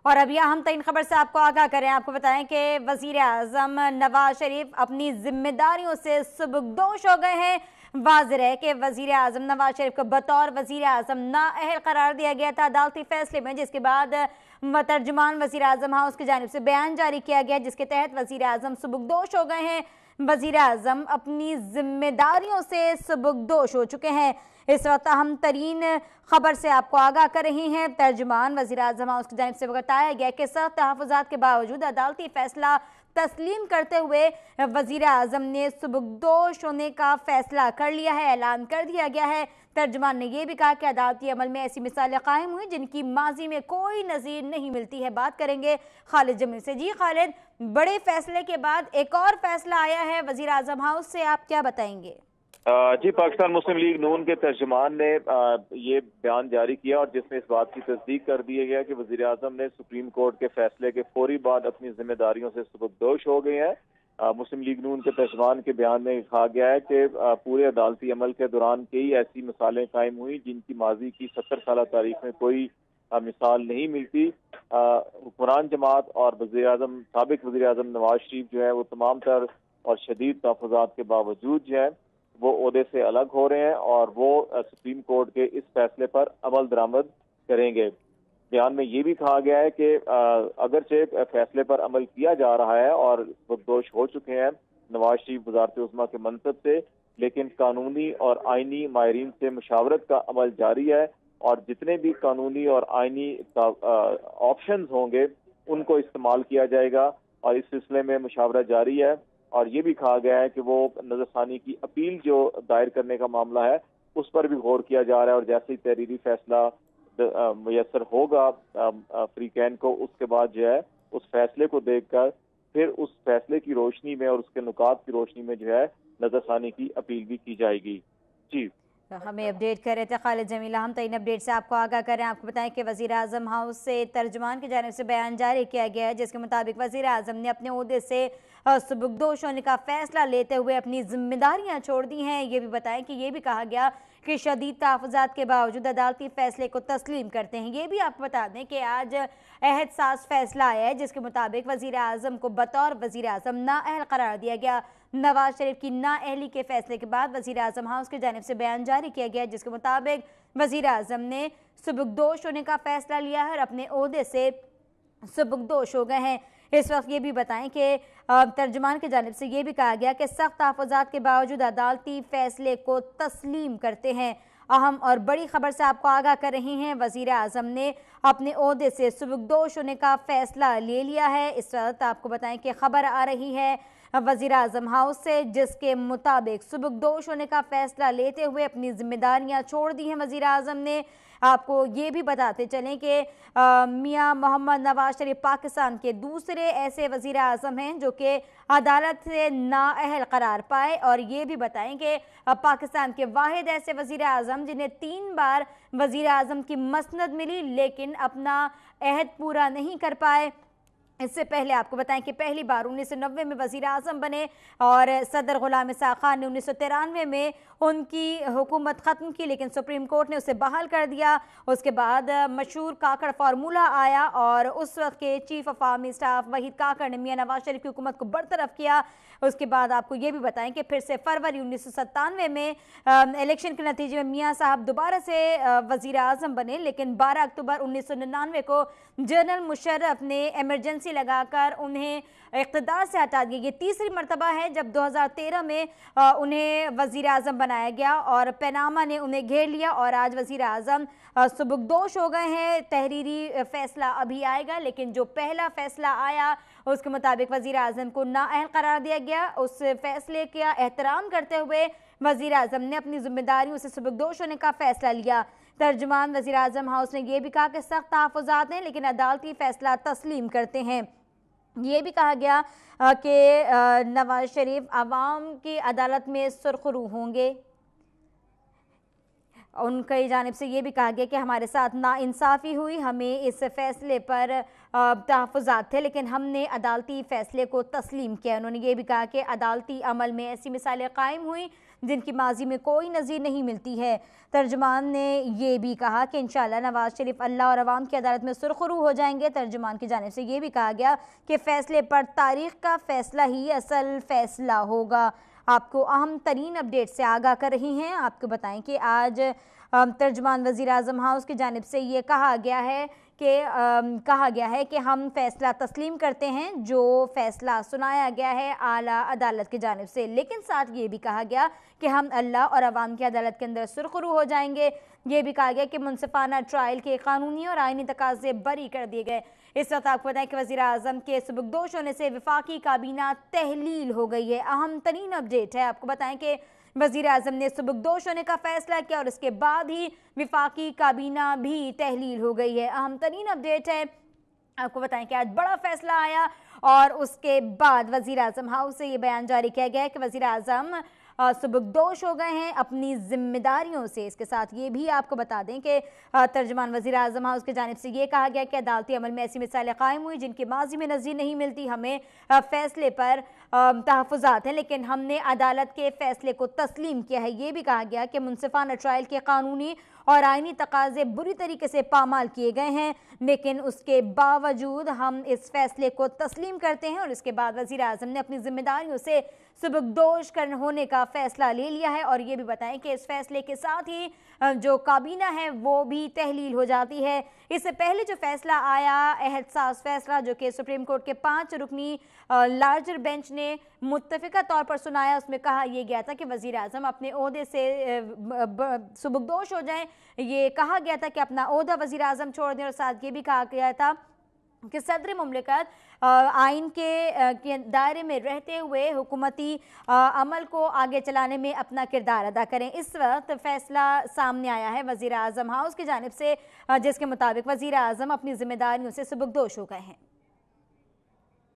और अभी अहम तरीन खबर से आपको आगाह करें, आपको बताएं कि वजीर आज़म नवाज शरीफ अपनी जिम्मेदारियों से सुबुकदोश हो गए हैं। वाज़ेह है कि वजीर आज़म नवाज शरीफ को बतौर वजीर आज़म नाअहल करार दिया गया था अदालती फैसले में, जिसके बाद तर्जुमान वजीर आज़म हाउस की जानिब से बयान जारी किया गया, जिसके तहत वजीर आज़म सुबुकदोश हो गए हैं। वजीर आज़म अपनी जिम्मेदारियों से सुबुकदोश हो चुके हैं। इस वक्त अहम तरीन खबर से आपको आगाह कर रही हैं। तर्जुमान वज़ीर आज़म हाउस की जानिब से बताया गया कि सख्त तहफ़्फ़ुज़ात के बावजूद अदालती फैसला तस्लीम करते हुए वज़ीर आज़म ने सुबुकदोश होने का फैसला कर लिया है, ऐलान कर दिया गया है। तर्जुमान ने यह भी कहा कि अदालती अमल में ऐसी मिसालें कायम हुई जिनकी माजी में कोई नज़ीर नहीं मिलती है। बात करेंगे खालिद जमील से। जी खालिद, बड़े फैसले के बाद एक और फैसला आया है वज़ीर आज़म हाउस से, आप क्या बताएंगे? जी, पाकिस्तान मुस्लिम लीग नून के तर्जुमान ने ये बयान जारी किया और जिसमें इस बात की तस्दीक कर दी गया कि वज़ीर आज़म ने सुप्रीम कोर्ट के फैसले के फौरी बाद अपनी जिम्मेदारियों से सुबुकदोश हो गए हैं। मुस्लिम लीग नून के तर्जुमान के बयान में कहा गया है कि पूरे अदालती अमल के दौरान कई ऐसी मिसालें कायम हुई जिनकी माजी की 70 साल तारीख में कोई मिसाल नहीं मिलती। हुक्मरान जमात और वज़ीर आज़म साबिक वज़ीर आज़म नवाज शरीफ जो है वो तमाम तर और शदीद तहफ़्फ़ुज़ात के बावजूद जो है वो ओहदे से अलग हो रहे हैं और वो सुप्रीम कोर्ट के इस फैसले पर अमल दरामद करेंगे। बयान में ये भी कहा गया है कि अगरचे फैसले पर अमल किया जा रहा है और सुबुकदोश हो चुके हैं नवाज शरीफ वज़ारत उज़्मा के मनसब से, लेकिन कानूनी और आइनी माहिरीन से मुशावरत का अमल जारी है और जितने भी कानूनी और आइनी ऑप्शंस होंगे उनको इस्तेमाल किया जाएगा और इस सिलसिले में मुशावरा जारी है। और ये भी कहा गया है कि वो नजरसानी की अपील जो दायर करने का मामला है उस पर भी गौर किया जा रहा है और जैसे ही तहरीरी फैसला मुयसर होगा फ्रीकैन को, उसके बाद जो है उस फैसले को देखकर फिर उस फैसले की रोशनी में और उसके नुकात की रोशनी में जो है नजरसानी की अपील भी की जाएगी। जी, हमें अपडेट कर रहे थे खालिद जमील। हम तरीन अपडेट से आपको आगाह करें, आपको बताएं कि वज़ीर आज़म हाउस से तर्जुमान की जानिब से बयान जारी किया गया है, जिसके मुताबिक वज़ीर आज़म ने अपने ओहदे से सुबुकदोश होने का फैसला लेते हुए अपनी जिम्मेदारियां छोड़ दी हैं। ये भी बताएं कि ये भी कहा गया कि शदीद तहफ़्फ़ुज़ात के बावजूद अदालती फैसले को तस्लीम करते हैं। ये भी आपको बता दें कि आज अहद साज फैसला आया है, जिसके मुताबिक वज़ीर आज़म को बतौर वज़ीर आज़म नाअहल करार दिया गया। नवाज शरीफ की नाअहली के फैसले के बाद वज़ीर आज़म हाउस की जानिब से बयान जारी किया गया, जिसके मुताबिक वज़ीर आज़म ने सुबुकदोश होने का फैसला लिया है और अपने ओहदे से सुबुकदोश हो गए हैं। इस वक्त ये भी बताएं कि तर्जुमान की जानिब से ये भी कहा गया कि सख्त तहफ़्फ़ुज़ात के बावजूद अदालती फैसले को तस्लीम करते हैं। अहम और बड़ी खबर से आपको आगाह कर रही हैं, वज़ीर आज़म ने अपने ओहदे से सुबुकदोश होने का फैसला ले लिया है। इस वक्त आपको बताएं कि खबर आ रही है वज़ीर आज़म हाउस से, जिसके मुताबिक सुबुकदोश होने का फैसला लेते हुए अपनी जिम्मेदारियां छोड़ दी हैं वज़ीर आज़म ने। आपको ये भी बताते चलें कि मियां मोहम्मद नवाज शरीफ पाकिस्तान के दूसरे ऐसे वज़ीर आज़म हैं जो कि अदालत से नाअहल करार पाए, और ये भी बताएं कि पाकिस्तान के वाहिद ऐसे वज़ीर आज़म जिन्हें 3 बार वज़ीर आज़म की मसनद मिली लेकिन अपना अहद पूरा नहीं कर पाए। इससे पहले आपको बताएं कि पहली बार 1990 में वज़ीर आज़म बने और सदर गुलाम इसाक़ खान ने 1993 में उनकी हुकूमत ख़त्म की, लेकिन सुप्रीम कोर्ट ने उसे बहाल कर दिया। उसके बाद मशहूर काकड़ फार्मूला आया और उस वक्त के chief of army staff Waheed Kakar ने मियां नवाज शरीफ की हुकूमत को बरतरफ किया। उसके बाद आपको ये भी बताएं कि फिर से फरवरी 1997 में इलेक्शन के नतीजे में मियां साहब दोबारा से वज़ीर आज़म बने, लेकिन 12 अक्टूबर 1999 को जनरल मुशर्रफ ने एमरजेंसी लगाकर उन्हें इक़्तिदार से हटा दिया। ये तीसरी मरतबा है जब 2013 में उन्हें वज़ीर आज़म बनाया गया और पनामा ने उन्हें घेर लिया और आज वज़ीर आज़म सुबुकदोश हो गए हैं। तहरीरी फैसला अभी आएगा, लेकिन जो पहला फैसला आया उसके मुताबिक वज़ीर आज़म को नाअहल करार दिया गया। उस फैसले का एहतराम करते हुए वज़ीर आज़म ने अपनी जिम्मेदारियों से सुबुकदोश होने का फैसला लिया। तर्जुमान वज़ीर आज़म हाउस ने यह भी कहा कि सख्त तहफ़्फ़ुज़ात हैं लेकिन अदालती फैसला तस्लीम करते हैं। ये भी कहा गया कि नवाज शरीफ अवाम की अदालत में सुरखरू होंगे। उनकी जानिब से ये भी कहा गया कि हमारे साथ नाइंसाफ़ी हुई, हमें इस फैसले पर तहफ़्फ़ुज़ात थे लेकिन हमने अदालती फ़ैसले को तस्लीम किया। उन्होंने ये भी कहा कि अदालती अमल में ऐसी मिसालें कायम हुई जिनकी माजी में कोई नज़ीर नहीं मिलती है। तर्जुमान ने ये भी कहा कि इंशाअल्लाह नवाज शरीफ अल्लाह और अवाम की अदालत में सुरखरू हो जाएंगे। तर्जुमान की जानिब से ये भी कहा गया कि फ़ैसले पर तारीख़ का फ़ैसला ही असल फ़ैसला होगा। आपको अहम तरीन अपडेट से आगाह कर रही हैं। आपको बताएं कि आज तर्जुमान वज़ीर आज़म हाउस की जानिब से ये कहा गया है कि हम फ़ैसला तस्लीम करते हैं जो फ़ैसला सुनाया गया है आला अदालत की जानिब से, लेकिन साथ ये भी कहा गया कि हम अल्लाह और अवाम की अदालत के अंदर सुरखरू हो जाएंगे। ये भी कहा गया कि मुनसिफाना ट्रायल के कानूनी और आइनी तकाज़े बरी कर दिए गए। इस वक्त आपको बताएं कि वज़ीर आज़म के सुबुकदोश होने से वफाकी काबीना तहलील हो गई है। अहम तरीन अपडेट है। आपको बताएं कि वज़ीर आज़म ने सुबुकदोश होने का फैसला किया और इसके बाद ही वफाकी काबीना भी तहलील हो गई है। अहम तरीन अपडेट है। आपको बताएं कि आज बड़ा फैसला आया और उसके बाद वज़ीर आज़म हाउस से ये बयान जारी किया गया है कि वज़ीर आज़म सुबुकदोश हो गए हैं अपनी जिम्मेदारियों से। इसके साथ ये भी आपको बता दें कि तर्जुमान वज़ीर आज़म हाउस की जानिब से ये कहा गया कि अदालती अमल में ऐसी मिसालें कायम हुई जिनकी माजी में नज़ीर नहीं मिलती। हमें फ़ैसले पर तहफ़्फ़ुज़ात हैं, लेकिन हमने अदालत के फ़ैसले को तस्लीम किया है। ये भी कहा गया कि मुनसिफाना ट्रायल के कानूनी और आइनी तकाज़े बुरी तरीके से पामाल किए गए हैं, लेकिन उसके बावजूद हम इस फैसले को तस्लीम करते हैं और इसके बाद वज़ीर आज़म ने अपनी जिम्मेदारियों से सुबुकदोश होने का फैसला ले लिया है। और ये भी बताएं कि इस फैसले के साथ ही जो काबीना है वो भी तहलील हो जाती है। इससे पहले जो फैसला आया एहसास फैसला जो कि सुप्रीम कोर्ट के 5 रुकनी लार्जर बेंच ने मुत्तफ़िका तौर पर सुनाया, उसमें कहा यह गया था कि वज़ीर आज़म अपने ओहदे से सुबुकदोश हो जाएं। ये कहा गया था कि अपना ओहदा वज़ीर आज़म छोड़ दें और साथ ये भी कहा गया था कि सदर मुमलिकत आइन के दायरे में रहते हुए हुकूमती अमल को आगे चलाने में अपना किरदार अदा करें। इस वक्त फैसला सामने आया है वज़ीर आज़म हाउस की जानिब से जिसके मुताबिक वज़ीर आज़म अपनी जिम्मेदारियों से सुबुकदोश हो गए हैं।